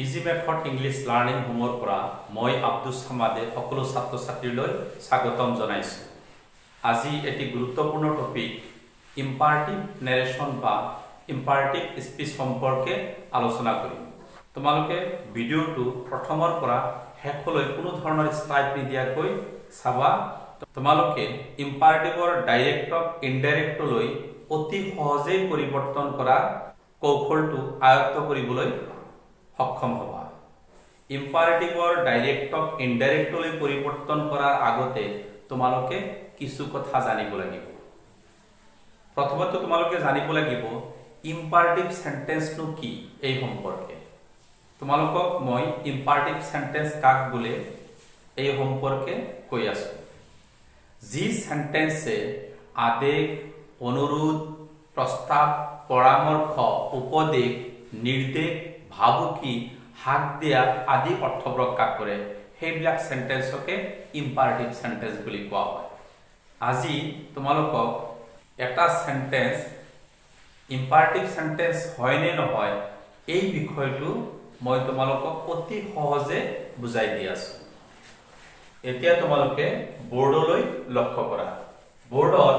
Easy method English learning হোমৰ পৰা মই আব্দুছ ছামাদে সকলো ছাত্ৰ ছাত্ৰীলৈ স্বাগতম জনাইছোঁ। আজি এটি গুৰুত্বপূৰ্ণ টপিক ইম্পাৰটিভ নেৰেশ্যন বা ইম্পাৰটিভ স্পীচ সম্পৰ্কে আলোচনা কৰিম। তোমালোকে ভিডিঅ'টো প্ৰথমৰ পৰা শেষলৈ কোনো ধৰণৰ স্টাইপ নিদিয়াকৈ চাবা। তোমালোকে ইম্পাৰটিভৰ ডাইৰেক্টক ইনডাইৰেক্টলৈ অতি সহজেই পৰিৱৰ্তন কৰা কৌশলটো আয়ত্ত কৰিবলৈ সক্ষম হবা। ইম্পাৰেটিভৰ ডাইৰেক্টক ইনডাইৰেক্টলৈ পৰিৱৰ্তন কৰাৰ আগতে তোমালোকে কিছু কথা জানিব লাগিব। প্ৰথমতে তোমালোকে জানিব লাগিব ইম্পাৰেটিভ সেন্টেন্সনো কি এই সম্পৰ্কে। তোমালোকক মই ইম্পাৰেটিভ সেন্টেন্স কাক বোলে এই সম্পৰ্কে কৈ আছো। যি সেন্টেন্সে আদেশ, অনুৰোধ, প্ৰস্তাৱ, পৰামৰ্শ, উপদেশ, নিৰ্দেশ, ভাবুকি, হাক দিয়া আদি অৰ্থ প্ৰকাশ কৰে সেইবিলাক সেন্টেন্সকে ইম্পাৰেটিভ সেন্টেন্স বুলি কোৱা হয়। আজি তোমালোকক এটা সেন্টেন্স ইম্পাৰেটিভ সেন্টেন্স হয় নে নহয় এই বিষয়টো মই তোমালোকক অতি সহজে বুজাই দি আছো। এতিয়া তোমালোকে বোৰ্ডলৈ লক্ষ্য কৰা। বোৰ্ডত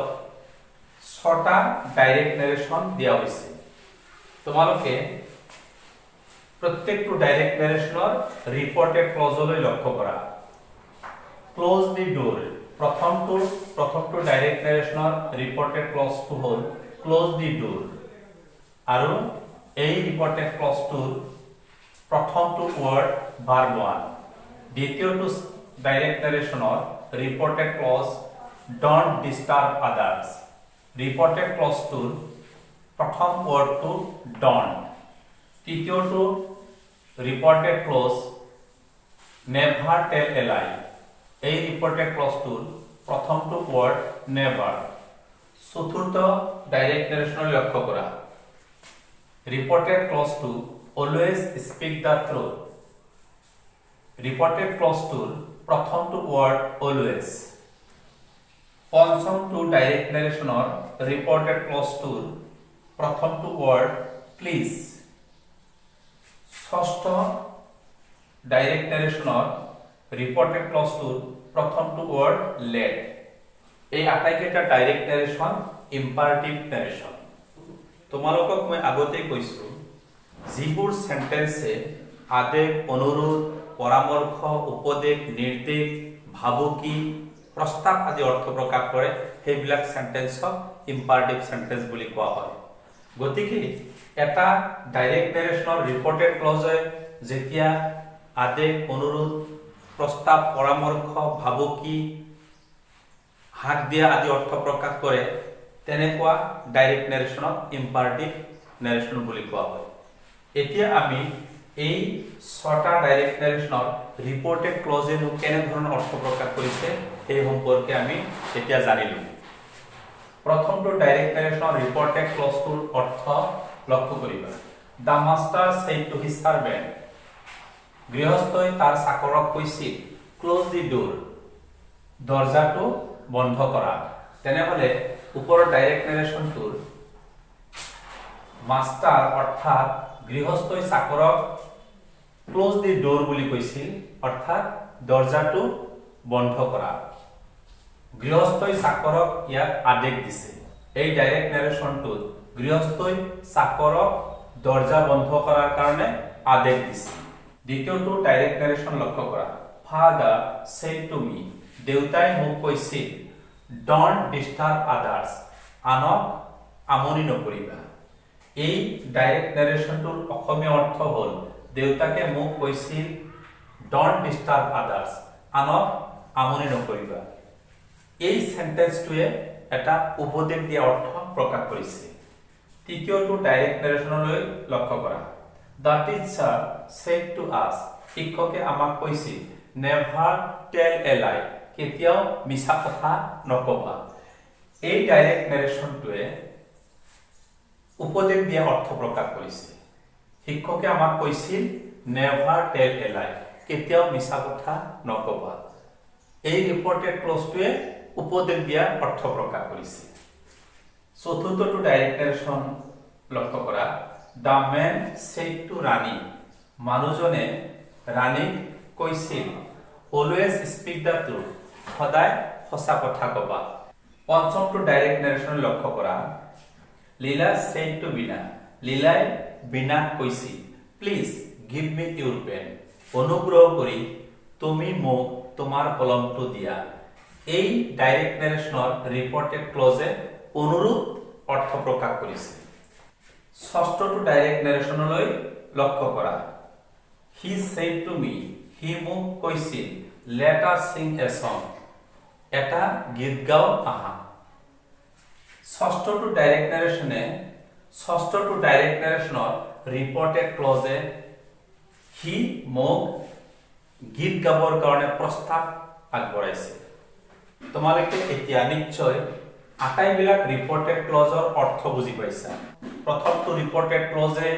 6টা ডাইৰেক্ট নেৰেশ্যন দিয়া হৈছে। তোমালোকে প্ৰত্যেকটো ডাইৰেক্ট নেৰেশ্যনৰ ৰিপৰ্টেড ক্লজলৈ লক্ষ্য কৰা। ক্লোজ দি ডোৰ প্ৰথমটো ডাইৰেক্ট নেৰেশ্যনৰ ৰিপৰ্টেড ক্লজটো হ'ল ক্লোজ দি ডোৰ, আৰু এই ৰিপৰ্টেড ক্লজটোৰ প্ৰথমটো ৱৰ্ড ভাৰ্ব 1। দ্বিতীয়টো ডাইৰেক্ট নেৰেশ্যনৰ reported clause don't disturb others. Reported ক্লজটোৰ প্ৰথম ৱৰ্ডটো ডন্ট। তৃতীয়টো reported clause never tell a lie. এই ৰিপৰ্টেড ক্লজটোৰ প্ৰথমটো ৱৰ্ড নেভাৰ। চতুৰ্থ ডাইৰেক্ট নেৰেশ্যনলৈ লক্ষ্য কৰা। ৰিপৰ্টেড ক্লজটো always speak the truth. Reported ক্লজটোৰ প্ৰথমটো ৱৰ্ড অলৱেজ। পঞ্চমটো ডাইৰেক্ট নেৰেশ্যনৰ ৰিপৰ্টেড ক্লজটোৰ প্ৰথমটো ৱৰ্ড প্লিজ। ষষ্ঠ ডাইৰেক্ট নেৰেশ্যনৰ ৰিপৰ্টেড ক্লজটোৰ প্ৰথমটো ৱৰ্ড লেট। এই আটাইকেইটা ডাইৰেক্ট নেৰেশ্যন ইম্পাৰেটিভ নেৰেশ্যন। তোমালোকক মই আগতেই কৈছো যিবোৰ সেন্টেন্সে আদেশ, অনুৰোধ, পৰামৰ্শ, উপদেশ, নিৰ্দেশ, ভাবুকি, প্ৰস্তাৱ আদি অৰ্থ প্ৰকাশ কৰে সেইবিলাক সেন্টেন্সক ইম্পাৰেটিভ সেন্টেন্স বুলি কোৱা হয়। গতিকে এটা ডাইৰেক্ট নেৰেশ্যনৰ ৰিপৰ্টেড ক্লজে যেতিয়া আদেশ, অনুৰোধ, প্ৰস্তাৱ, পৰামৰ্শ, ভাবুকি, হাক দিয়া আদি অৰ্থ প্ৰকাশ কৰে তেনেকুৱা ডাইৰেক্ট নেৰেশ্যনক ইম্পাৰেটিভ নেৰেশ্যন বুলি কোৱা হয়। এতিয়া আমি এই 6টা ডাইৰেক্ট নেৰেশ্যনৰ ৰিপৰ্টেড ক্লজেনো কেনেধৰণৰ অৰ্থ প্ৰকাশ কৰিছে সেই সম্পৰ্কে আমি এতিয়া জানিলো। প্ৰথমটো ডাইৰেক্ট নেৰেশ্যনৰ ৰিপৰ্টেড ক্লজটোৰ অৰ্থ লক্ষ্য কৰিবা। The master said to his servant. গৃহস্থই তাৰ চাকৰক কৈছিল ক্লোজ দি ডোৰ, দৰজাটো বন্ধ কৰা। তেনেহলে ওপৰৰ ডাইৰেক্ট নেৰেশ্যনটোৰ মাষ্টাৰ অৰ্থাৎ গৃহস্থই চাকৰক ক্লোজ দি ডোৰ বুলি কৈছিল, অৰ্থাৎ দৰজাটো বন্ধ কৰা। গৃহস্থই চাকৰক ইয়াত আদেশ দিছে। এই ডাইৰেক্ট নেৰেশ্যনটোত গৃহস্থই চাকৰক দৰজা বন্ধ কৰাৰ কাৰণে আদেশ দিছে। দ্বিতীয়টো ডাইৰেক্ট নেৰেশ্যন লক্ষ্য কৰা। Father said to me. দেউতাই মোক কৈছিল ডন্ট ডিস্টাৰ্ব আদাৰ্স, আনক আমনি নকৰিবা। এই ডাইৰেক্ট নেৰেশ্যনটোৰ অসমীয়া অৰ্থ হ'ল দেউতাকে মোক কৈছিল ডন্ট ডিস্টাৰ্ব আদাৰ্স, আনক আমনি নকৰিবা। এই সেন্টেন্সটোৱে এটা উপদেশ দিয়া অৰ্থ প্ৰকাশ কৰিছে। তৃতীয়টো ডাইৰেক্ট নেৰেশ্যনলৈ লক্ষ্য কৰা। দ্য টিচাৰ ছেইড টু আছ। শিক্ষকে আমাক কৈছিল নেভাৰ টেল এ লাই, কেতিয়াও মিছা কথা নকবা। এই ডাইৰেক্ট নেৰেশ্যনটোৱে উপদেশ দিয়া অৰ্থ প্ৰকাশ কৰিছে। শিক্ষকে আমাক কৈছিল নেভাৰ টেল এ লাই, কেতিয়াও মিছা কথা নকবা। এই ৰিপৰ্টেড ক্লজটোৱে উপদেশ দিয়া অৰ্থ প্ৰকাশ কৰিছে। চতুৰ্থটো ডাইৰেক্ট নেৰেশ্যন লক্ষ্য কৰা। দ্য মেন ছেইড টু ৰাণী। মানুহজনে ৰাণীক কৈছিল অলৱেজ স্পীক দ্য ট্ৰুথ, সদায় সঁচা কথা কবা। পঞ্চমটো ডাইৰেক্ট নেৰেশ্যন লক্ষ্য কৰা। লীলা said to বীণা, লীলাই বীণাক কৈছিল please give me your pen, অনুগ্ৰহ কৰি তুমি মোক তোমাৰ কলমটো দিয়া। এই ডাইৰেক্ট নেৰেশ্যনৰ ৰিপৰ্টেড ক্লজে অনুৰূপ অৰ্থ প্ৰকাশ কৰিছে। ষষ্ঠটো ডাইৰেক্ট নেৰেশ্যনলৈ লক্ষ্য কৰা। হি said to me, সি মোক কৈছিল let us sing a song, এটা গীত গাও আহা। ষষ্ঠটো ডাইৰেক্ট নেৰেশ্যনৰ ৰিপৰ্টেড ক্লজে সি মোক গীত গাবৰ কাৰণে প্ৰস্তাৱ আগবঢ়াইছে। তোমালোকে এতিয়া নিশ্চয় আটাইবিলাক ৰিপৰ্টেড ক্লজৰ অৰ্থ বুজি পাইছা। প্ৰথমটো ৰিপৰ্টেড ক্লজে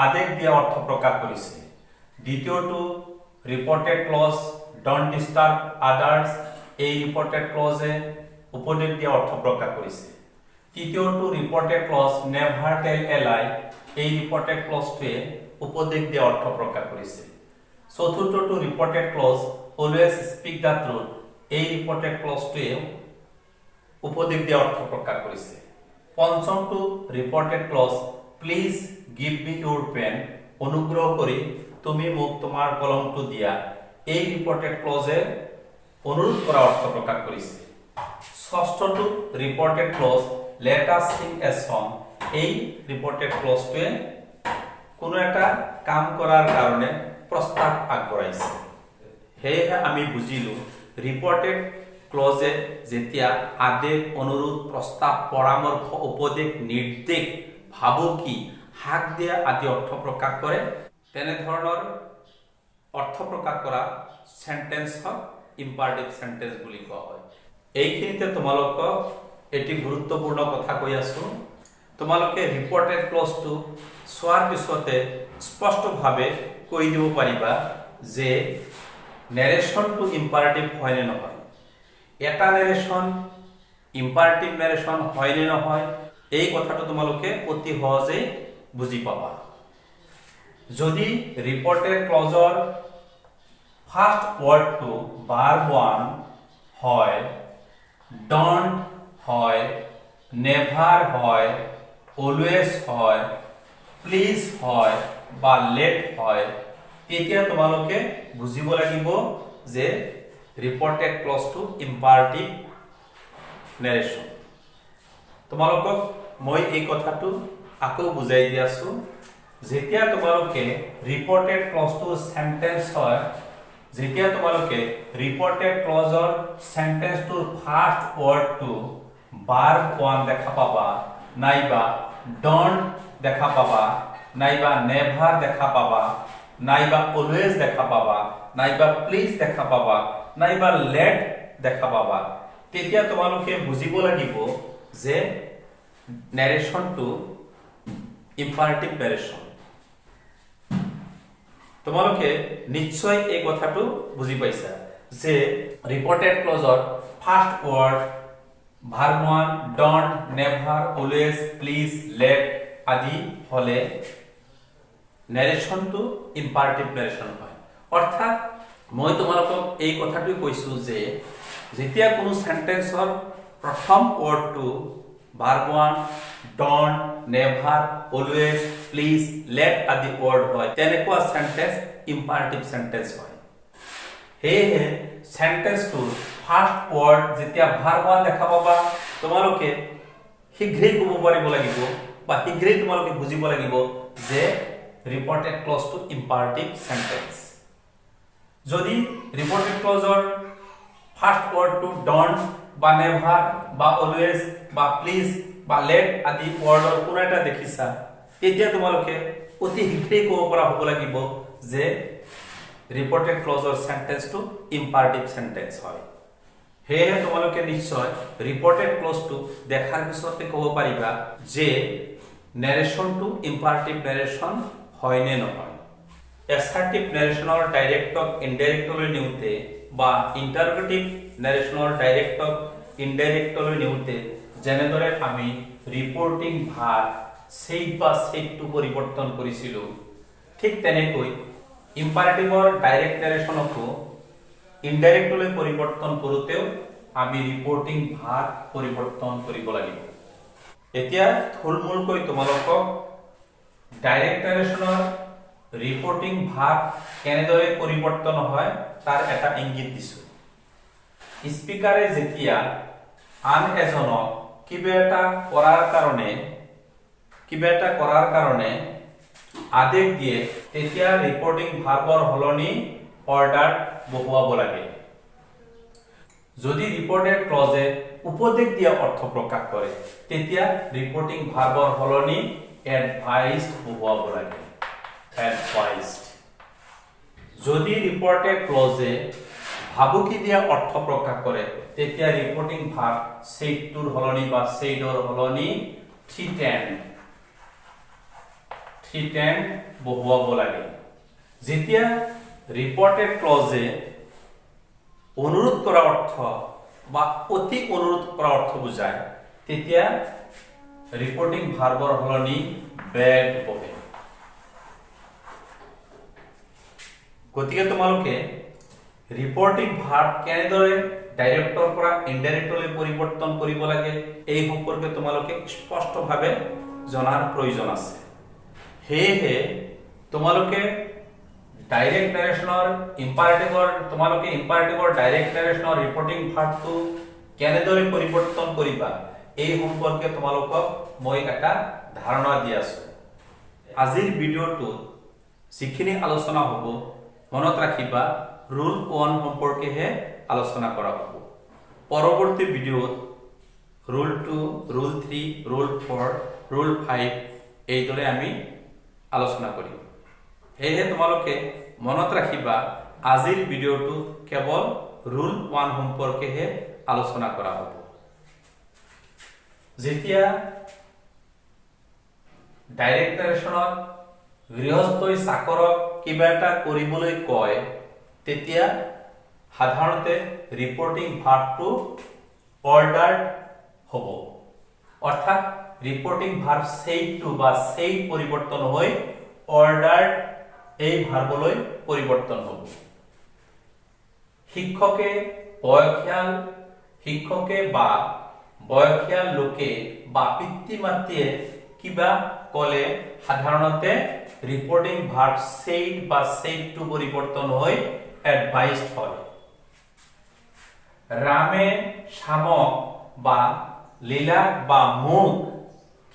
আদেশ দিয়া অৰ্থ প্ৰকাশ কৰিছে। দ্বিতীয়টো ৰিপৰ্টেড ক্লজ ডন্ট ডিস্টাৰ্ব আদাৰ্স, এই ৰিপৰ্টেড ক্লজে উপদেশ দিয়া অৰ্থ প্ৰকাশ কৰিছে। তৃতীয়টো reported clause never tell a lie, এই ৰিপৰ্টেড ক্লজটোৱে উপদেশ দিয়া অৰ্থ প্ৰকাশ কৰিছে। চতুৰ্থটো reported clause always speak the truth, এই ৰিপৰ্টেড ক্লজটোৱে উপদেশ দিয়া অৰ্থ প্ৰকাশ কৰিছে। পঞ্চমটো reported clause please give me your pen, অনুগ্ৰহ কৰি তুমি মোক তোমাৰ কলমটো দিয়া, এই ৰিপৰ্টেড ক্লজে অনুৰোধ কৰা অৰ্থ প্ৰকাশ কৰিছে। ষষ্ঠটো reported close let us Singh a song, এই ৰিপৰ্টেড ক্লজটোৱে কোনো এটা কাম কৰাৰ কাৰণে প্ৰস্তাৱ আগবঢ়াইছে। সেয়েহে আমি বুজিলো ৰিপৰ্টেড ক্লজে যেতিয়া আদেশ, অনুৰোধ, প্ৰস্তাৱ, পৰামৰ্শ, উপদেশ, নিৰ্দেশ, ভাবুকি, হাক দিয়া আদি অৰ্থ প্ৰকাশ কৰে, তেনেধৰণৰ অৰ্থ প্ৰকাশ কৰা সেন্টেন্সক ইম্পাৰেটিভ সেন্টেন্স বুলি কোৱা হয়। এইখিনিতে তোমালোকক এটি গুৰুত্বপূৰ্ণ কথা কৈ আছো। তোমালোকে ৰিপৰ্টেড ক্লজটো চোৱাৰ পিছতে স্পষ্টভাৱে কৈ দিব পাৰিবা যে নেৰেশ্যনটো ইম্পাৰেটিভ হয় নে নহয়। এটা নেৰেশ্যন ইম্পাৰেটিভ নেৰেশ্যন হয় নে নহয়, এই কথাটো তোমালোকে অতি সহজেই বুজি পাবা। যদি ৰিপৰ্টেড ক্লজৰ ফাৰ্ষ্ট ৱৰ্ডটো ভাৰ্ব ওৱান হয়, ডন্ট হয়, নেভাৰ হয়, অলৱেজ হয়, প্লিজ হয় বা লেট হয়, তেতিয়া তোমালোকে বুজিব লাগিব যে ৰিপৰ্টেড ক্লজটো ইম্পাৰেটিভ নেৰেশ্যন। তোমালোকক মই এই কথাটো আকৌ বুজাই দি আছো। যেতিয়া তোমালোকে ৰিপৰ্টেড ক্লজটো সেন্টেন্স হয়, যেতিয়া তোমালোকে ৰিপৰ্টেড ক্লজৰ সেন্টেন্সটোৰ ফাৰ্ষ্ট ৱৰ্ডটো ভাৰ্ব ওৱান দেখা পাবা, নাইবা ডন্ট দেখা পাবা, নাইবা নেভাৰ দেখা পাবা, নাইবা অলৱেজ দেখা পাবা, নাইবা প্লিজ দেখা পাবা, নাইবা লেট দেখা পাবা, তেতিয়া তোমালোকে বুজিব লাগিব যে নেৰেশ্যনটো ইম্পাৰেটিভ নেৰেশ্যন। তোমালোকে নিশ্চয় এই কথাটো বুজি পাইছা যে ৰিপৰ্টেড ক্লজৰ first word verb one, don't, never, always, please, let আদি হলে নেৰেশ্যনটো ইম্পাৰেটিভ নেৰেশ্যন হয়। অৰ্থাৎ মই তোমালোকক এই কথাটো কৈছো যে যেতিয়া কোনো সেন্টেন্সৰ প্ৰথম ৱৰ্ডটো verb one, don't, never, always, please, let আদি ৱৰ্ড হয়, তেনেকুৱা সেন্টেন্স ইম্পাৰেটিভ সেন্টেন্স হয়। সেয়েহে সেন্টেন্সটোৰ ফাৰ্ষ্ট ৱৰ্ড যেতিয়া ভাৰ্ব ওৱান দেখা পাবা, তোমালোকে শীঘ্ৰেই ক'ব পাৰিব লাগিব বা শীঘ্ৰেই তোমালোকে বুজিব লাগিব যে ৰিপৰ্টেড ক্লজটো ইম্পাৰেটিভ সেন্টেন্স। যদি ৰিপৰ্টেড ক্লজৰ ফাৰ্ষ্ট ৱৰ্ডটো ডন্ট বা নেভাৰ বা অলৱেজ বা প্লিজ বা লেট আদি ৱৰ্ডৰ কোনো এটা দেখিছা, তেতিয়া তোমালোকে অতি শীঘ্ৰেই ক'ব পৰা হ'ব লাগিব যে ৰিপৰ্টেড ক্লজৰ সেন্টেন্সটো ইম্পাৰেটিভ সেন্টেন্স হয়। সেয়েহে তোমালোকে নিশ্চয় ৰিপৰ্টেড ক্লজটো দেখাৰ পিছতে ক'ব পাৰিবা যে নেৰেশ্যনটো ইম্পাৰেটিভ নেৰেশ্যন হয় নে নহয়। এছাৰ্টিভ নেৰেশ্যনৰ ডাইৰেক্টক ইনডাইৰেক্টলৈ নিওঁতে বা ইণ্টাৰগেটিভ নেৰেশ্যনৰ ডাইৰেক্টক ইনডাইৰেক্টলৈ নিওঁতে যেনেদৰে আমি ৰিপৰ্টিং ভাৰ্ব ছেইড বা ছেইডটো পৰিৱৰ্তন কৰিছিলোঁ, ঠিক তেনেকৈ ইম্পাৰেটিভৰ ডাইৰেক্ট নাৰেশ্যনকো ইনডাইৰেক্টলৈ পৰিৱৰ্তন কৰোঁতেও আমি ৰিপৰ্টিং ভাগ পৰিৱৰ্তন কৰিব লাগিব। এতিয়া থুলমূলকৈ তোমালোকক ডাইৰেক্ট নাৰেশ্যনৰ ৰিপৰ্টিং ভাগ কেনেদৰে পৰিৱৰ্তন হয় তাৰ এটা ইংগিত দিছো। স্পিকাৰে যেতিয়া আন এজনক কিবা এটা কৰাৰ কাৰণে আদেশ দিয়ে তেতিয়া ৰিপৰ্টিং ভাৰ্বৰ হলনি অৰ্ডাৰ বহুৱাব লাগে। যদি ৰিপৰ্টেড ক্লজে উপদেশ দিয়া অৰ্থ প্ৰকাশ কৰে তেতিয়া ৰিপৰ্টিং ভাৰ্বৰ হলনি এডভাইজড বহুৱাব লাগে। এডভাইজড। যদি ৰিপৰ্টেড ক্লজে ভাবুকি দিয়া অৰ্থ প্ৰকাশ কৰে তেতিয়া ৰিপৰ্টিং ভাৰ্ব সেইটোৰ হলনি বা সেইডৰ হলনি থ্ৰিটেণ্ড বহুৱাব লাগে। যেতিয়া ৰিপৰ্টেড ক্লজে অনুৰোধ কৰা অৰ্থ বা অতি অনুৰোধ কৰা অৰ্থ বুজায় তেতিয়া ৰিপৰ্টিং ভাৰ্বৰ হলনি বেগ বহে। গতিকে তোমালোকে ৰিপৰ্টিং ভাৰ্ব কেনেদৰে ডাইৰেক্টৰ পৰা ইনডাইৰেক্টলৈ পৰিৱৰ্তন কৰিব লাগে এই সম্পৰ্কে তোমালোকে স্পষ্টভাৱে জনাৰ প্ৰয়োজন আছে। সেয়েহে তোমালোকে ডাইৰেক্ট নাৰেশ্যনৰ ইম্পাৰেটিভৰ ডাইৰেক্ট নাৰেশ্যনৰ ৰিপৰ্টিং ভাৰ্বটো কেনেদৰে পৰিৱৰ্তন কৰিবা এই সম্পৰ্কে তোমালোকক মই এটা ধাৰণা দি আছো। আজিৰ ভিডিঅ'টোত যিখিনি আলোচনা হ'ব মনত ৰাখিবা ৰুল 1 সম্পৰ্কেহে আলোচনা কৰা হ'ব। পৰৱৰ্তী ভিডিঅ'ত ৰুল 2, ৰুল 3, ৰুল 4, ৰুল 5 এইদৰে আমি আলোচনা কৰিম। সেয়েহে তোমালোকে মনত ৰাখিবা আজিৰ ভিডিঅ'টো কেৱল ৰুল 1 সম্পৰ্কেহে আলোচনা কৰা হ'ব। যেতিয়া ডাইৰেক্ট নাৰেশ্যনত গৃহস্থই চাকৰক কিবা এটা কৰিবলৈ কয় তেতিয়া সাধাৰণতে ৰিপৰ্টিং ভাৰ্বটো অৰ্ডাৰ্ড হ'ব। অৰ্থাৎ ৰিপৰ্টিং ভাৰ্ব সেইটো বা সেই পৰিৱৰ্তন হৈ অৰ্ডাৰ্ড এই ভাৰ্বলৈ পৰিৱৰ্তন হ'ব। শিক্ষকে বা বয়সীয়াল লোকে বা পিতৃ মাতৃয়ে কিবা কলে সাধাৰণতে ৰিপৰ্টিং ভাৰ্ব সেইড বা সেইডটো পৰিৱৰ্তন হৈ এডভাইজড হয়। ৰামে শ্যামক বা লীলাক বা মোক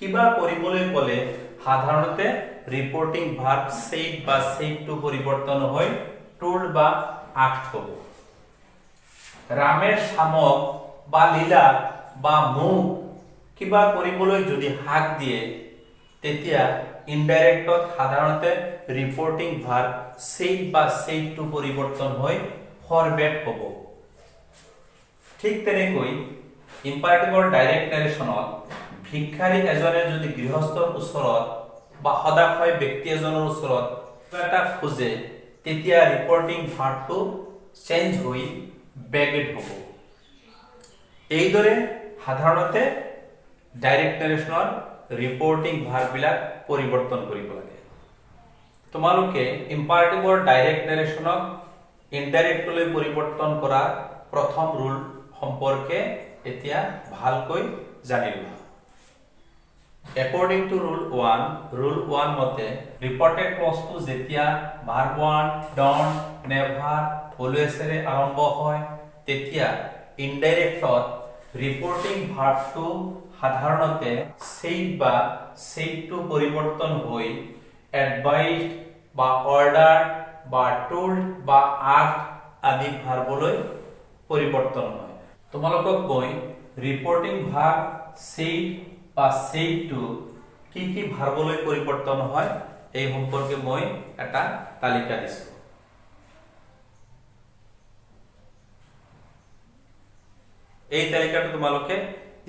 কিবা কৰিবলৈ কলে সাধাৰণতে ৰিপৰ্টিং ভাৰ্ব সেইড বা সেইডটো পৰিৱৰ্তন হৈ told বা asked হ'ব। ৰামে শ্যামক বা লীলাক বা মোক কিবা কৰিবলৈ যদি হাক দিয়ে তেতিয়া ইনডাইৰেক্টত সাধাৰণতে ৰিপৰ্টিং ভাৰ্ব সেইড বা সেইডটো পৰিৱৰ্তন হৈ ফৰবেড হ'ব। ঠিক তেনেকৈ ইম্পাৰেটিভৰ ডাইৰেক্ট নাৰেশ্যনত ভিক্ষাৰী এজনে যদি গৃহস্থৰ ওচৰত বা সদাশয় ব্যক্তি এজনৰ ওচৰত কিবা এটা খোজে তেতিয়া ৰিপৰ্টিং ভাৰ্বটো চেঞ্জ হৈ বেগেড হ'ব। এইদৰে সাধাৰণতে ডাইৰেক্ট নাৰেশ্যনৰ ৰিপৰ্টিং ভাৰ্ববিলাক পৰিৱৰ্তন কৰিব লাগে। তোমালোকে ইম্পাৰেটিভৰ ডাইৰেক্ট নাৰেশ্যনক ইনডাইৰেক্টলৈ পৰিৱৰ্তন কৰা প্ৰথম ৰুল সম্পৰ্কে এতিয়া ভালকৈ জানি লোৱা। According to rule 1 মতে ৰিপৰ্টেড ক্লজটো যেতিয়া ভাৰ্ব 1 don't, never, always এৰে আৰম্ভ হয় তেতিয়া ইনডাইৰেক্টত ৰিপৰ্টিং ভাৰ্বটো সাধাৰণতে সেইড বা সেইডটো পৰিৱৰ্তন হৈ এডভাইজড বা অৰ্ডাৰ্ড বা told বা asked আদি ভাৰ্বলৈ পৰিৱৰ্তন হয়। তোমালোকক মই ৰিপৰ্টিং ভাৰ্ব সেইড বা সেইডটো কি ভাৰ্বলৈ পৰিৱৰ্তন হয় এই সম্পৰ্কে মই এটা তালিকা দিছো। এই তালিকাটো তোমালোকে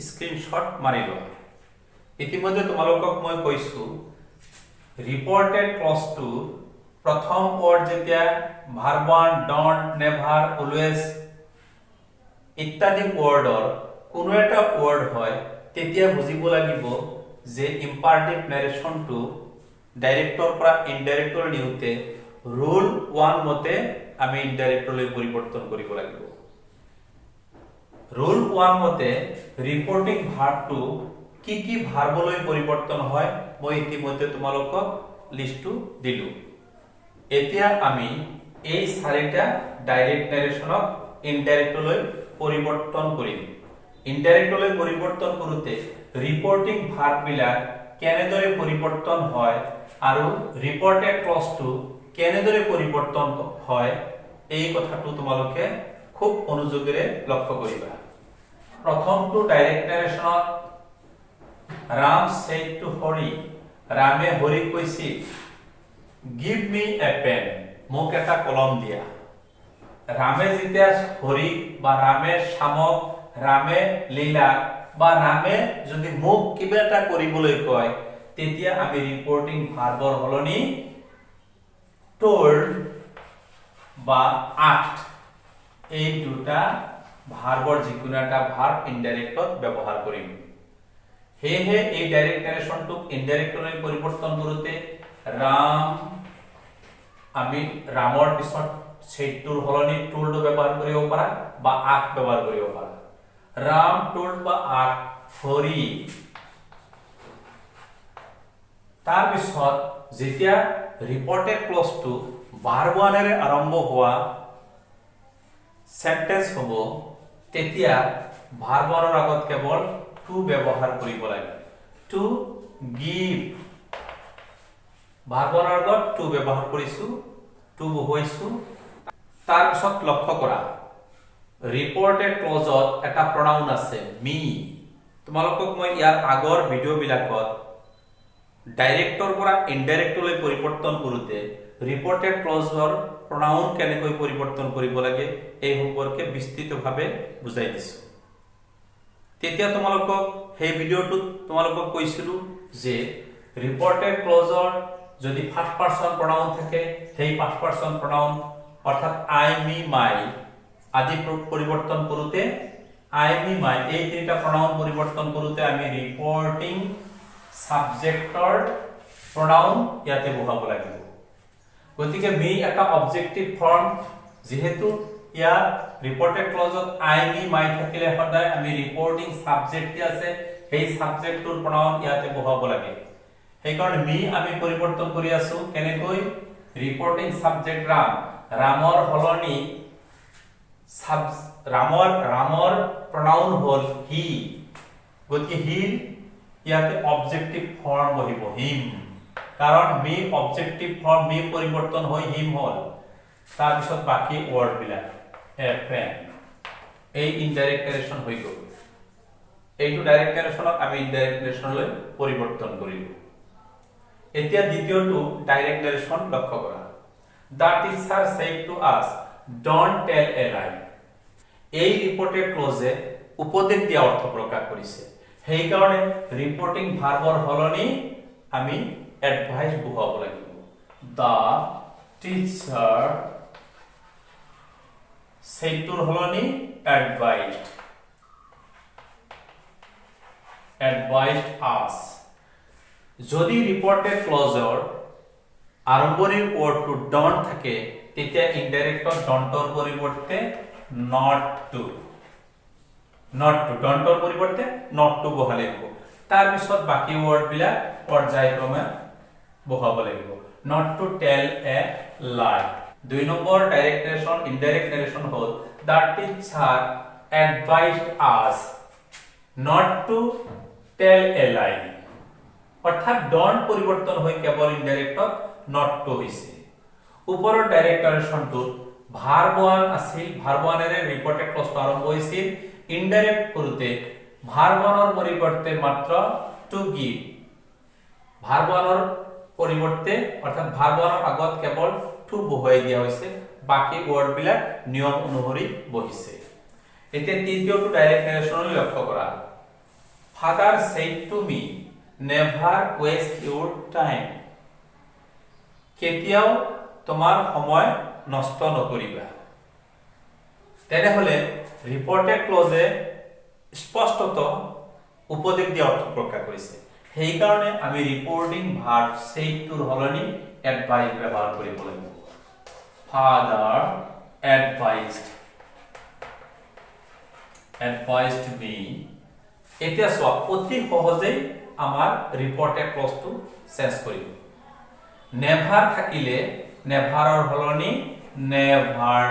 স্ক্ৰীনশ্বট মাৰি লোৱা। ইতিমধ্যে তোমালোকক মই কৈছো ৰিপৰ্টেড ক্লজটো প্ৰথম ৱৰ্ড যেতিয়া ভাৰ্ব 1 don't, never, always ইত্যাদি ৱৰ্ডৰ কোনো এটা ৱৰ্ড হয় তেতিয়া বুজিব লাগিব যে ইম্পাৰেটিভ নাৰেশ্যনটো ডাইৰেক্টৰ পৰা ইনডাইৰেক্টৰ নিউতে ৰুল 1 মতে আমি ইনডাইৰেক্টলৈ পৰিৱৰ্তন কৰিব লাগিব। ৰুল 1 মতে ৰিপৰ্টিং ভাৰ্বটো কি ভাৰ্বলৈ পৰিৱৰ্তন হয় মই ইতিমধ্যে তোমালোকক লিষ্টটো দিলো। এতিয়া আমি এই চাৰিটা ডাইৰেক্ট নাৰেশনক ইনডাইৰেক্টলৈ পৰিৱৰ্তন কৰিম। ইনডাইৰেক্টলৈ পৰিৱৰ্তন কৰোতে ৰিপৰ্টিং ভাৰ্ব বিলাক কেনেদৰে পৰিৱৰ্তন হয় আৰু ৰিপৰ্টেড ক্লজটো কেনেদৰে পৰিৱৰ্তন হয় এই কথাটো তোমালোকে খুব মনোযোগেৰে লক্ষ্য কৰিবা। প্ৰথমটো ডাইৰেক্ট নাৰেশনত ৰাম said to হৰি, ৰামে হৰিক কৈছিল give me a pen, মোক এটা কলম দিয়া। ৰামে যেতিয়া হৰিক বা ৰামে শ্যামক, ৰামে লীলাক বা ৰামে যদি মোক কিবা এটা কৰিবলৈ কয় তেতিয়া আমি ৰিপৰ্টিং ভাৰ্বৰ হলনি told বা asked এই দুটা ভাৰ্বৰ যিকোনো এটা ভাৰ্ব ইনডাইৰেক্টত ব্যৱহাৰ কৰিম। হেহে এই ডাইৰেক্ট নাৰেশনটোক ইনডাইৰেক্টলৈ পৰিৱৰ্তন কৰোতে ৰাম আমি ৰামৰ পিছত সেইটোৰ হলনি told ব্যৱহাৰ কৰিব পাৰা বা asked ব্যৱহাৰ কৰিব পাৰা। ৰাম told বা asked হৰি। তাৰ পিছত যেতিয়া ৰিপৰ্টেড ক্লজটো ভাৰ্ব 1 এৰে আৰম্ভ হোৱা সেন্টেন্স হ'ব তেতিয়া ভাৰ্ব 1 ৰ আগত কেৱল টু ব্যৱহাৰ কৰিব লাগে। টু গিভ ভাৰ্ব 1 ৰ আগত টু ব্যৱহাৰ কৰিছো, টু বহুৱাইছো। তাৰ পিছত লক্ষ্য কৰা ৰিপৰ্টেড ক্লজত এটা প্ৰনাউন আছে মি। তোমালোকক মই ইয়াৰ আগৰ ভিডিও বিলাকত ডাইৰেক্টৰ পৰা ইনডাইৰেক্টলৈ পৰিৱৰ্তন কৰোতে ৰিপৰ্টেড ক্লজৰ প্ৰনাউন কেনেকৈ পৰিৱৰ্তন কৰিব লাগে এই সম্পৰ্কে বিস্তৃতভাৱে বুজাই দিছো। তেতিয়া তোমালোকক সেই ভিডিওটোত তোমালোকক কৈছিলো যে ৰিপৰ্টেড ক্লজৰ যদি ফাৰ্স্ট পাৰসন প্ৰনাউন থাকে সেই ফাৰ্স্ট পাৰসন প্ৰনাউন অৰ্থাৎ আই মি মাই আদি পৰিৱৰ্তন কৰোতে আই মি মাই এই তিনিটা প্ৰনাউন পৰিৱৰ্তন কৰোতে আমি ৰিপৰ্টিং সাবজেক্টৰ প্ৰনাউন ইয়াতে বহাব লাগিব। গতিকে মি এটা অবজেক্টিভ ফৰ্ম যেহেতু ইয়াৰ ৰিপৰ্টেড ক্লজত আই মি মাই থাকিলে সদায় আমি ৰিপৰ্টিং সাবজেক্ট কি আছে সেই সাবজেক্টৰ প্ৰনাউন ইয়াতে বহাব লাগে। সেই কাৰণে মি আমি পৰিৱৰ্তন কৰি আছো কেনেকৈ ৰিপৰ্টিং সাবজেক্ট ৰাম, ৰামৰ হলনি ৰামৰ প্ৰনাউন হল হি। গতিকে হি ইয়াতে অবজেক্টিভ ফৰ্ম বহিব হিম, কাৰণ মি অবজেক্টিভ ফৰ্ম মি পৰিৱৰ্তন হৈ হিম হল। তাৰ পিছত বাকি ওয়াৰ্ড বিলাক এ পেন এই ইনডাইৰেক্ট নাৰেশন হৈ গ'ল। এইটো ডাইৰেক্ট নাৰেশনক আমি ইনডাইৰেক্ট নাৰেশনলৈ পৰিৱৰ্তন কৰিলো। এতিয়া দ্বিতীয়টো ডাইৰেক্ট নাৰেশন লক্ষ্য কৰা। The teacher said to us, don't tell a lie. এই ৰিপৰ্টেড ক্লজে উপদেশ দিয়া অৰ্থ প্ৰকাশ কৰিছে। সেই কাৰণে ৰিপৰ্টিং ভাৰ্বৰ হলনি আমি এডভাইস বহাব লাগিব। The teacher said to হলনি advised us। যদি ৰিপৰ্টেড ক্লজৰ আৰম্ভণিৰ ওয়াৰ্ডটো ডন্ট থাকে তেতিয়া ইনডাইৰেক্টত ডন্টৰ পৰিৱৰ্তে not to ডন্টৰ পৰিৱৰ্তে not to বহালে হ'ব। তাৰ পিছত বাকি ওয়াৰ্ড বিলাক পৰ্যায়ক্ৰমে বহাব লাগিব। not to tell a lie। 2 number direct narration indirect narration হ'ল the teacher advised us not to tell a lie। অৰ্থাৎ ডন্ট পৰিৱৰ্তন হৈ কেৱল ইনডাইৰেক্টত not to হৈছে। ওপৰৰ ডাইৰেক্ট নাৰেশনটো ভাৰ্ব 1 আছিল, ভাৰ্ব 1 এৰে ৰিপৰ্টেড ক্লজটো আৰম্ভ হৈছিল। ইনডাইৰেক্ট কৰোতে ভাৰ্ব 1 ৰ পৰিৱৰ্তে মাত্ৰ টু গিভ, ভাৰ্ব 1 ৰ পৰিৱৰ্তে অৰ্থাৎ ভাৰ্ব 1 ৰ আগত কেৱল টু বহুৱাই দিয়া হৈছে, বাকি ওয়াৰ্ড বিলাক নিয়ম অনুসৰি বহিছে। এতিয়া তৃতীয়টো ডাইৰেক্ট নাৰেশনলৈ লক্ষ্য কৰা। Father said to me, never waste your time। কেতিয়াও তোমাৰ সময় নষ্ট নকৰিবা। তেনেহলে ৰিপৰ্টেড ক্লজে স্পষ্টত উপদেশ দিয়া অৰ্থ প্ৰকাশ কৰিছে। সেই কাৰণে আমি ৰিপৰ্টিং ভাৰ্ব সেইটোৰ হলনি এডভাইজ ব্যৱহাৰ কৰিব লাগিব ফাদাৰ advised me এতিয়া চোৱা অতি সহজেই আমাৰ ৰিপৰ্টেড ক্লজটো চেঞ্জ কৰিব নেভাৰ থাকিলে নেভাৰৰ হলনি নেভাৰ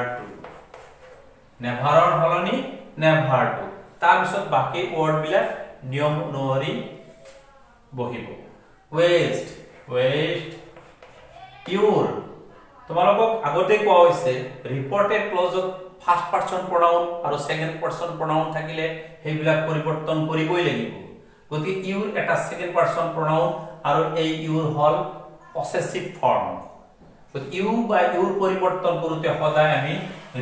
টু তাৰ পিছত বাকি ওয়াৰ্ড বিলাক নিয়ম অনুসৰি বহিব waste your তোমালোকক আগতে কোৱা হৈছে ৰিপৰ্টেড ক্লজত ফাৰ্স্ট পাৰসন pronoun আৰু সেকেন্ড পাৰসন pronoun থাকিলে হেবিলাক পৰিৱৰ্তন কৰিবই লাগিব গতি ইউৰ এটা সেকেন্ড পাৰসন pronoun আৰু এই ইউৰ হল পসেসিভ ফৰ্ম গতি ইউ বা ইউৰ পৰিৱৰ্তন কৰোতে সদায় আমি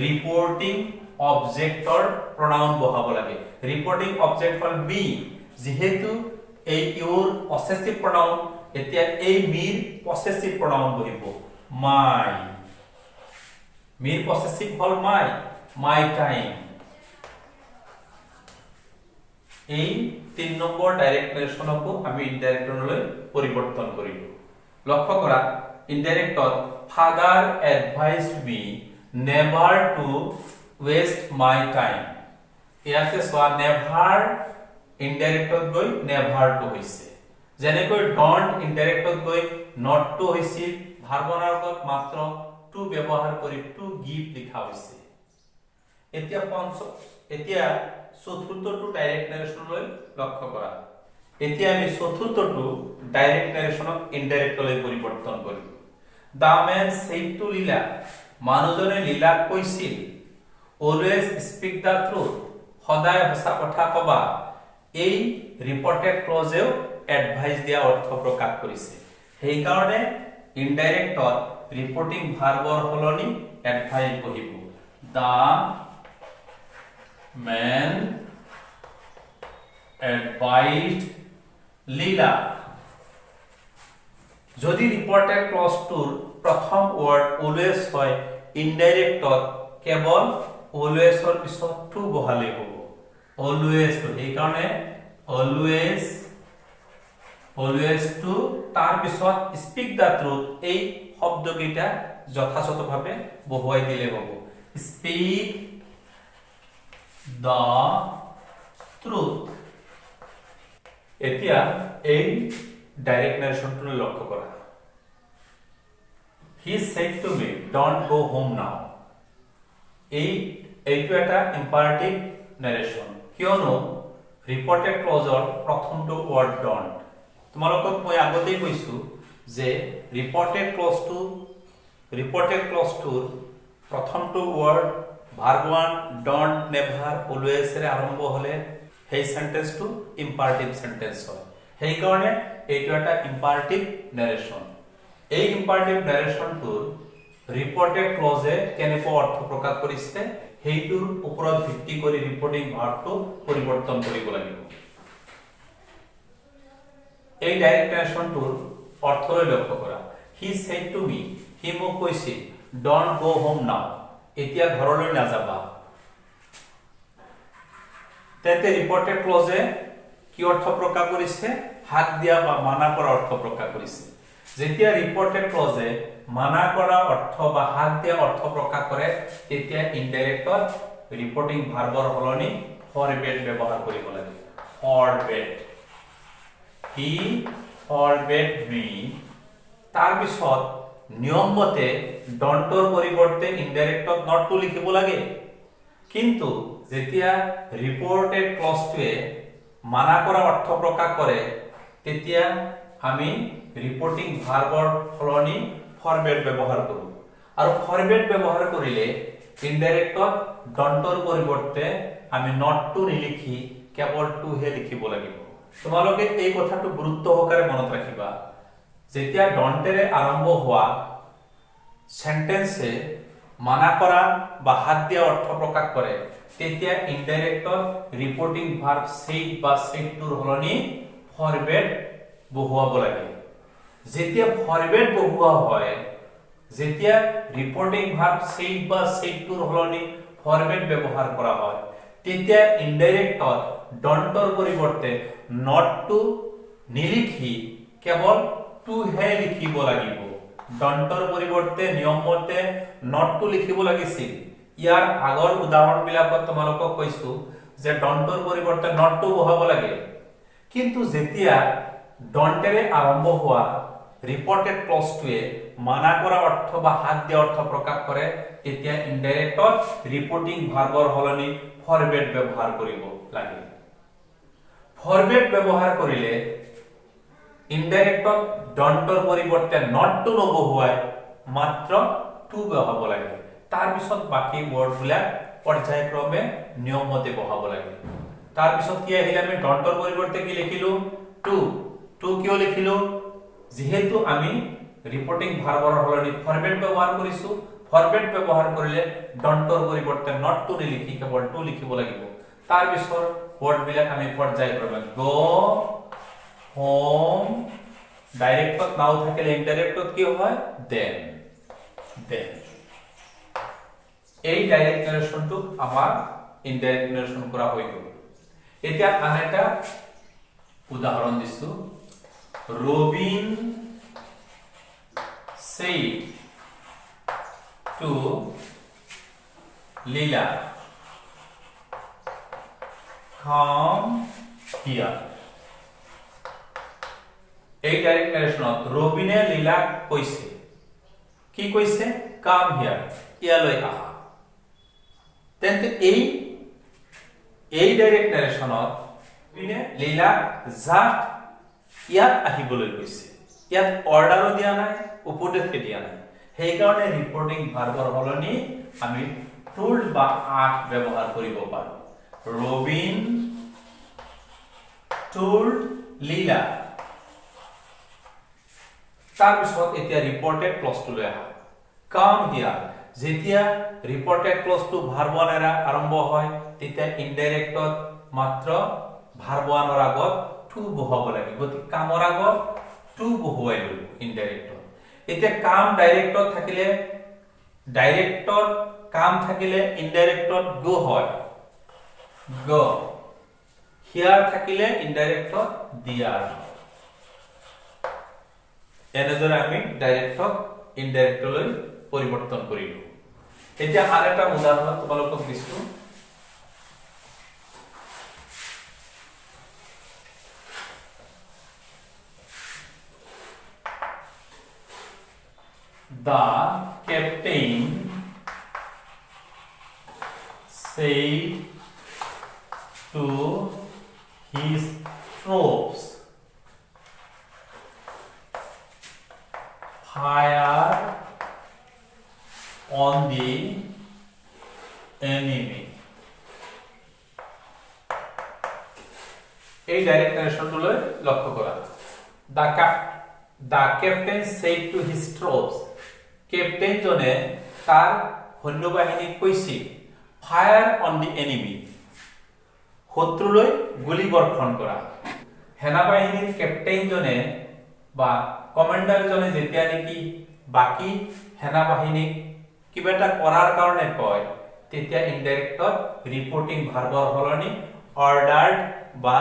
ৰিপৰ্টিং অবজেক্টৰ pronoun বহাব লাগে ৰিপৰ্টিং অবজেক্ট হল বি যেহেতু এই ইউৰ পসেসিভ pronoun এতিয়া এই মিৰ পসেসিভ pronoun বহিব my Mir possessive hall my time এই 3 নম্বৰ ডাইৰেক্ট নাৰেশনকো আমি ইনডাইৰেক্টলৈ পৰিৱৰ্তন কৰিলো লক্ষ্য কৰা ইনডাইৰেক্টত father advised me never to waste my time ইয়াতে সোৱা নেভাৰ ইনডাইৰেক্টত গৈ নেভাৰ টু হৈছে যেনেকৈ ডন্ট ইনডাইৰেক্টত গৈ নট টু হৈছে ভাৰ্বৰ আগত মাত্ৰ টু ব্যৱহাৰ কৰি টু গিভ লিখা হৈছে এতিয়া চতুৰ্থটো ডাইৰেক্ট নাৰেশনলৈ লক্ষ্য কৰা এতিয়া আমি চতুৰ্থটো ডাইৰেক্ট নাৰেশনক ইনডাইৰেক্টলৈ পৰিৱৰ্তন কৰিম দা মেন সেড টু লীলা মানুহজনে লীলাক কৈছিল অলৱেজ স্পীক দা ট্ৰুথ সদায় সঁচা কথা কবা এই ৰিপৰ্টেড ক্লজেও এডভাইস দিয়া অৰ্থ প্ৰকাশ কৰিছে সেই কাৰণে ইনডাইৰেক্টত ৰিপৰ্টিং ভাৰ্বৰ হলনি এডভাইস বহিব দা man advised Leela যদি ৰিপৰ্টেড ক্লজটোৰ প্ৰথম ওয়াৰ্ড অলৱেজ হয় ইনডাইৰেক্টত কেৱল অলৱেজৰ পিছত টু বহালে হ'ব অলৱেজ এই কাৰণে অলৱেজ টু তাৰ পিছত স্পীক দা ট্ৰুথ এই শব্দকেইটা যথাযথভাৱে বহুৱাই দিলে হ'ব স্পীক the truth এতিয়া এই ডাইৰেক্ট নাৰেশনটো লক্ষ্য কৰা he said to me don't go home now এইটো এটা ইম্পাৰেটিভ নাৰেশন কিয়নো ৰিপৰ্টেড ক্লজৰ প্ৰথমটো ওয়াৰ্ড don't তোমালোকক মই আগতেই কৈছো যে ৰিপৰ্টেড ক্লজটোৰ প্ৰথমটো word verb 1 don't never always ৰে আৰম্ভ হলে সেই সেন্টেন্সটো ইম্পাৰেটিভ সেন্টেন্স হয় সেই কাৰণে এইটো এটা ইম্পাৰেটিভ নাৰেশন এই ইম্পাৰেটিভ নাৰেশনটোৰ ৰিপৰ্টেড ক্লজে কেনেকৈ অৰ্থ প্ৰকাশ কৰিছে সেইটোৰ ওপৰত ভিত্তি কৰি ৰিপৰ্টিং ভাৰ্বটো পৰিৱৰ্তন কৰিব লাগিব এই ডাইৰেক্ট নাৰেশনটোৰ অৰ্থলৈ লক্ষ্য কৰা he said to me he মোক কৈছিল don't go home now এতিয়া ঘৰলৈ নাযাবা তেতে ৰিপৰ্টেড ক্লজে কি অৰ্থ প্ৰকাশ কৰিছে হাক দিয়া বা মানা কৰা অৰ্থ প্ৰকাশ কৰিছে যেতিয়া ৰিপৰ্টেড ক্লজে মানা কৰা অৰ্থ বা হাক দিয়া অৰ্থ প্ৰকাশ কৰে তেতিয়া ইনডাইৰেক্টত ৰিপৰ্টিং ভাৰ্বৰ হলনি ফৰবেড ব্যৱহাৰ কৰিব লাগে ফৰবেড হি ফৰবেড মি তাৰ পিছত নিয়ম মতে ডন্টৰ পৰিৱৰ্তে ইনডাইৰেক্টত নট টু লিখিব লাগে কিন্তু যেতিয়া ৰিপৰ্টেড ক্লজটোৱে মানা কৰা অৰ্থ প্ৰকাশ কৰে তেতিয়া আমি ৰিপৰ্টিং ভাৰ্বৰ হলনি ফৰবেড ব্যৱহাৰ কৰো আৰু ফৰবেড ব্যৱহাৰ কৰিলে ইনডাইৰেক্টত ডন্টৰ পৰিৱৰ্তে আমি নট টু নিলিখি কেৱল টু হে লিখিব লাগিব তোমালোকে এই কথাটো গুৰুত্ব সহকাৰে মনত ৰাখিবা যেতিয়া ডন্টেৰে আৰম্ভ হোৱা সেন্টেন্সে মানা কৰা বা হাত দিয়া অৰ্থ প্ৰকাশ কৰে তেতিয়া ইনডাইৰেক্টত ৰিপৰ্টিং ভাৰ্ব said বা said টুৰ হলনি ফৰবেড বহুৱাব লাগে যেতিয়া ফৰবেড বহুৱা হয় যেতিয়া ৰিপৰ্টিং ভাৰ্ব said বা said টুৰ হলনি ফৰবেড ব্যৱহাৰ কৰা হয় তেতিয়া ইনডাইৰেক্টত ডন্টৰ পৰিৱৰ্তে নট টু নিলিখি কেৱল টু হে লিখিব লাগিব ডন্টৰ পৰিৱৰ্তে নিয়ম মতে নট টু লিখিব লাগিছিল ইয়াৰ আগৰ উদাহৰণ বিলাকত তোমালোকক কৈছো যে ডন্টৰ পৰিৱৰ্তে নট টু বহাব লাগে কিন্তু যেতিয়া ডন্টেৰে আৰম্ভ হোৱা ৰিপৰ্টেড ক্লজটোৱে মানা কৰা অৰ্থ বা হাত দিয়া অৰ্থ প্ৰকাশ কৰে তেতিয়া ইনডাইৰেক্টত ৰিপৰ্টিং ভাৰ্বৰ হলনি ফৰবেট ব্যৱহাৰ কৰিব লাগে ফৰবেট ব্যৱহাৰ কৰিলে ইনডাইৰেক্টত ডন্টৰ পৰিৱৰ্তে নট টু নবহুৱাই মাত্ৰ টু বহাব লাগে তাৰ পিছত বাকি ওয়াৰ্ডবিলাক পৰ্যায়ক্ৰমে নিয়ম মতে বহাব লাগে তাৰ পিছত কি আহিল আমি ডন্টৰ পৰিৱৰ্তে কি লিখিলো টু টু কিয় লিখিলো যেহেতু আমি ৰিপৰ্টিং ভাৰ্বৰ হলনি ফৰবেট ব্যৱহাৰ কৰিছো ফৰবেট ব্যৱহাৰ কৰিলে ডন্টৰ পৰিৱৰ্তে নট টু নিলিখি কেৱল টু লিখিব লাগিব তাৰ পিছত ওয়াৰ্ডবিলাক আমি পৰ্যায়ক্ৰমে গো হোম ডাইৰেক্টত নাও থাকিলে ইনডাইৰেক্টত কি হয় দেন এই ডাইৰেক্ট নাৰেশনটো আমাৰ ইনডাইৰেক্ট নাৰেশন কৰা হৈ গ'ল এতিয়া আন এটা উদাহৰণ দিছো Robin said to Leela come here এই ডাইরেক্ট নারেশনত রবিনে লীলাক কৈছে কি কৈছে কাম হিয়ার ইয়ালৈ আহা তেন্তে এই ডাইরেক্ট নারেশনত রবিনে লীলাক জাস্ট ইয়াত আহিবলৈ কৈছে ইয়াত অৰ্ডাৰো দিয়া নাই উপদেশ দিয়া নাই সেই কাৰণে ৰিপৰ্টিং ভাৰ্বৰ হলনি আমি told বা আট ব্যৱহাৰ কৰিব পাৰো ৰবিন told লীলা তাৰ পিছত এতিয়া ৰিপৰ্টেড ক্লজটো লৈ আহা কাম হিয়াৰ যেতিয়া ৰিপৰ্টেড ক্লজটো ভাৰ্ব ওৱানেৰে আৰম্ভ হয় তেতিয়া ইনডাইৰেক্টত মাত্ৰ ভাৰ্ব ওৱানৰ আগত টু বহাব লাগে গতিকে কামৰ আগত টু বহুৱাই ললো ইনডাইৰেক্টত এতিয়া কাম ডাইৰেক্টত থাকিলে ডাইৰেক্টত কাম থাকিলে ইনডাইৰেক্টত গো হয় গো হিয়াৰ থাকিলে ইনডাইৰেক্টত দিয়াৰ এনেদৰে আমি ডাইৰেক্টক ইনডাইৰেক্টলৈ পৰিৱৰ্তন কৰিলো এতিয়া আন এটা উদাহৰণ তোমালোকক দিছো The captain said to his troops, fire on the enemy. এই ডাইরেক্ট নারেশনটোলৈ লক্ষ্য কৰা The captain said to his troops captain জনে তাৰ সৈন্যবাহিনীক কৈছিল ফায়াৰ অন দি এনিমি শত্ৰুলৈ গুলি বৰ্ষণ কৰা সেনাবাহিনীৰ কেপ্টেইন জনে বা কমান্ডাৰ জনে যেতিয়া নেকি বাকি সেনাবাহিনীক কিবা এটা কৰাৰ কাৰণে কয় তেতিয়া ইনডাইৰেক্টত ৰিপৰ্টিং ভাৰ্বৰ হলনি অৰ্ডাৰ্ড বা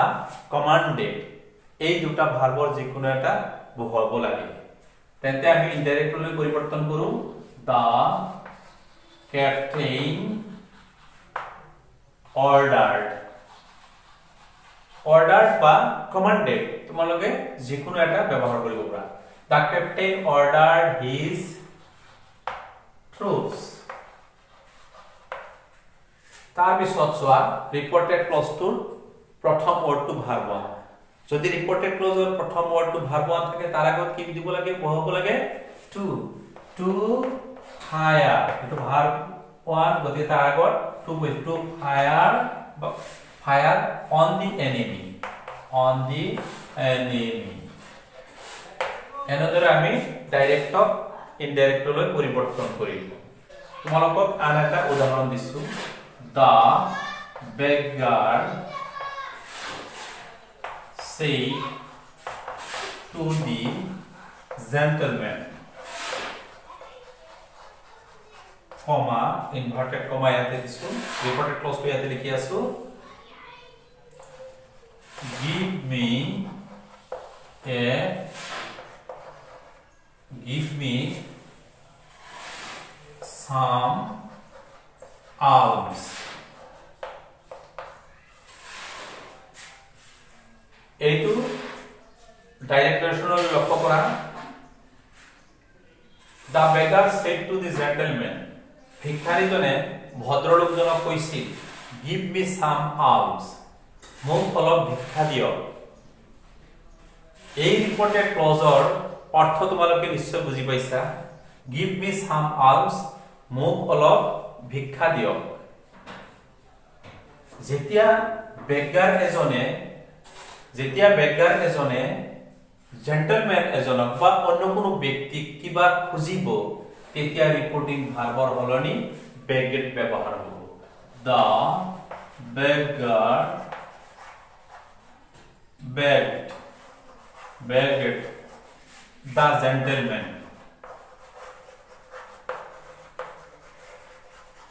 কমান্ডেড এই দুটা ভাৰ্বৰ যিকোনো এটা বহুৱাব লাগে তেন্তে আমি ইনডাইৰেক্টলৈ পৰিৱৰ্তন কৰো দা ক্যাপ্টেইন অৰ্ডাৰ্ড বা কমান্ডেড তোমালোকে যিকোনো এটা ব্যৱহাৰ কৰিব পাৰা দা ক্যাপ্টেইন অৰ্ডাৰ্ড হিজ ট্ৰুপস তাৰ পিছত চোৱা ৰিপৰ্টেড ক্লজটোৰ প্ৰথম ওয়াৰ্ডটো ভাৰ্ব ওৱান যদি ৰিপৰ্টেড ক্লজৰ প্ৰথম ওয়াৰ্ডটো ভাৰ্ব ওৱান থাকে তাৰ আগত কি দিব লাগে বহাব লাগে টু ফায়াৰ এটো ভাৰ্ব ওৱান গতি তাৰ আগত to fire on the enemy এনেদৰে আমি ডাইৰেক্টক ইনডাইৰেক্টলৈ পৰিৱৰ্তন কৰিলো তোমালোকক আন এটা উদাহৰণ দিছো দা beggar said to the gentleman comma inverted comma ইয়াতে দিছো ৰিপৰ্টেড ক্লজটো ইয়াতে লিখি আছো give me give me some alms. এইটো ডাইরেক্ট নাৰেশনৰ লক্ষ্য কৰা The beggar said to the gentleman, ভিক্ষাৰীজনে ভদ্ৰলোকজনক কৈছিল, give me some alms, মোক অলপ ভিক্ষা দিয়ক। এই ৰিপৰ্টেড ক্লজৰ অৰ্থ তোমালোকে নিশ্চয় বুজি পাইছা। give me some alms, মোক অলপ ভিক্ষা দিয়ক। যেতিয়া বেগাৰ এজনে জেন্টলম্যান এজনক বা অন্য কোনো ব্যক্তিক কিবা খুজিব, তেতিয়া ৰিপৰ্টিং ভাৰ্বৰ হলনি বেগেট ব্যৱহাৰ হ'ব। The beggar begged the gentleman।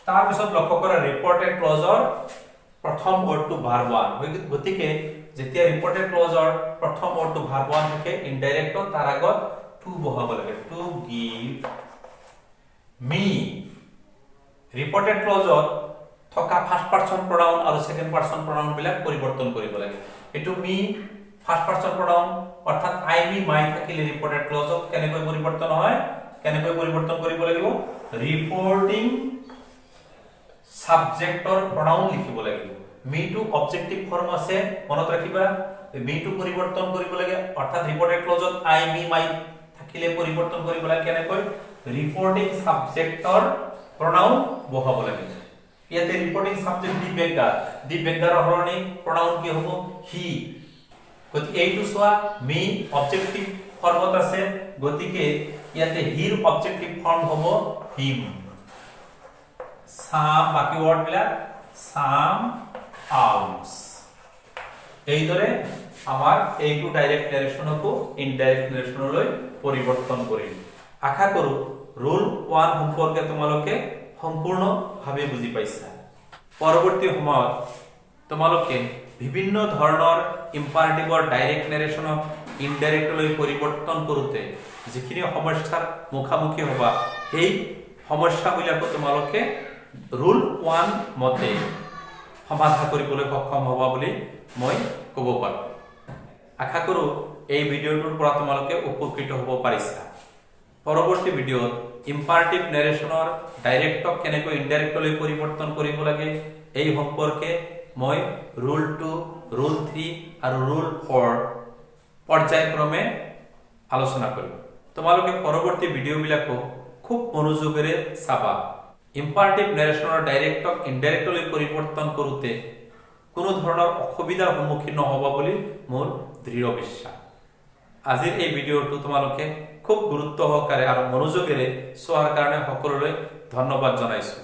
তাৰ পিছত লক্ষ্য কৰা ৰিপৰ্টেড ক্লজৰ প্ৰথম ৱৰ্ডটো ভাৰ্ব ওৱান। গতিকে যেতিয়া ৰিপৰ্টেড ক্লজৰ প্ৰথম ৱৰ্ডটো ভাৰ্ব ওৱান থাকে, ইনডাইৰেক্ট তাৰ আগত টু বহাব লাগে। To give me. ৰিপৰ্টেড ক্লজত থকা ফাৰ্ষ্ট পাৰসন প্ৰনাউন আৰু সেকেন্ড পাৰসন প্ৰনাউন বিলাক পৰিৱৰ্তন কৰিব লাগে। এটো মি ফাৰ্ষ্ট পাৰসন প্ৰনাউন অৰ্থাৎ আই মি মাই থাকিলে ৰিপৰ্টেড ক্লজত কেনেকৈ পৰিৱৰ্তন হয়, কেনেকৈ পৰিৱৰ্তন কৰিব লাগিব, ৰিপৰ্টিং সাবজেক্টৰ প্ৰনাউন লিখিব লাগিব। মি টু অবজেক্টিভ ফৰ্ম আছে, মনত ৰাখিবা। মি টু পৰিৱৰ্তন কৰিব লাগে, অৰ্থাৎ ৰিপৰ্টেড ক্লজত আই মি মাই থাকিলে পৰিৱৰ্তন কৰিব লাগে কেনেকৈ, ৰিপৰ্টিং সাবজেক্টৰ প্ৰনাউন বহাব লাগে। ইয়াতে ৰিপৰ্টিং সাবজেক্ট দি বেগাৰ হৰণি প্ৰনাউন কি হ'ব, হি। গতিকে এইটো চোৱা, মি অবজেক্টিভ ফৰ্মত আছে, গতিকে ইয়াতে হিৰ অবজেক্টিভ ফৰ্ম হ'ব হিম। সাম, বাকি ওয়াৰ্ড বিলাক সাম আলমস। এইদৰে আমাৰ এইটো ডাইৰেক্ট নাৰেশনকো ইনডাইৰেক্ট নাৰেশনলৈ পৰিৱৰ্তন কৰিম। আশা কৰো ৰুল 1 সম্পৰ্কে তোমালোকে সম্পূৰ্ণভাৱে বুজি পাইছা। পৰৱৰ্তী সময়ত তোমালোকে বিভিন্ন ধৰণৰ ইম্পাৰেটিভৰ ডাইৰেক্ট নাৰেশনক ইনডাইৰেক্টলৈ পৰিৱৰ্তন কৰোতে যিখিনি সমস্যাৰ মুখামুখি হবা, এই সমস্যাবিলাক তোমালোকে ৰুল 1 মতে সমাধান কৰিবলৈ সক্ষম হবা বুলি মই ক'ব পাৰো। আশা কৰো এই ভিডিঅ'টোৰ পৰা তোমালোকে উপকৃত হ'ব পাৰিছা। পৰৱৰ্তী ভিডিঅ'ত ইম্পাৰেটিভ নাৰেশনৰ ডাইৰেক্টক কেনেকৈ ইনডাইৰেক্টলৈ পৰিৱৰ্তন কৰিব লাগে এই সম্পৰ্কে মই ৰুল 2, ৰুল 3 আৰু ৰুল 4 পৰ্যায়ক্ৰমে আলোচনা কৰিম। তোমালোকে পৰৱৰ্তী ভিডিঅ'বিলাকো খুব মনোযোগেৰে চাবা। ইম্পাৰেটিভ নাৰেশনৰ ডাইৰেক্টক ইনডাইৰেক্টলৈ পৰিৱৰ্তন কৰোতে কোনো ধৰণৰ অসুবিধাৰ সন্মুখীন নহবা বুলি মোৰ দৃঢ় বিশ্বাস। আজিৰ এই ভিডিঅ'টো তোমালোকে খুব গুৰুত্ব সহকাৰে আৰু মনোযোগেৰে চোৱাৰ কাৰণে সকলোলৈ ধন্যবাদ জনাইছো।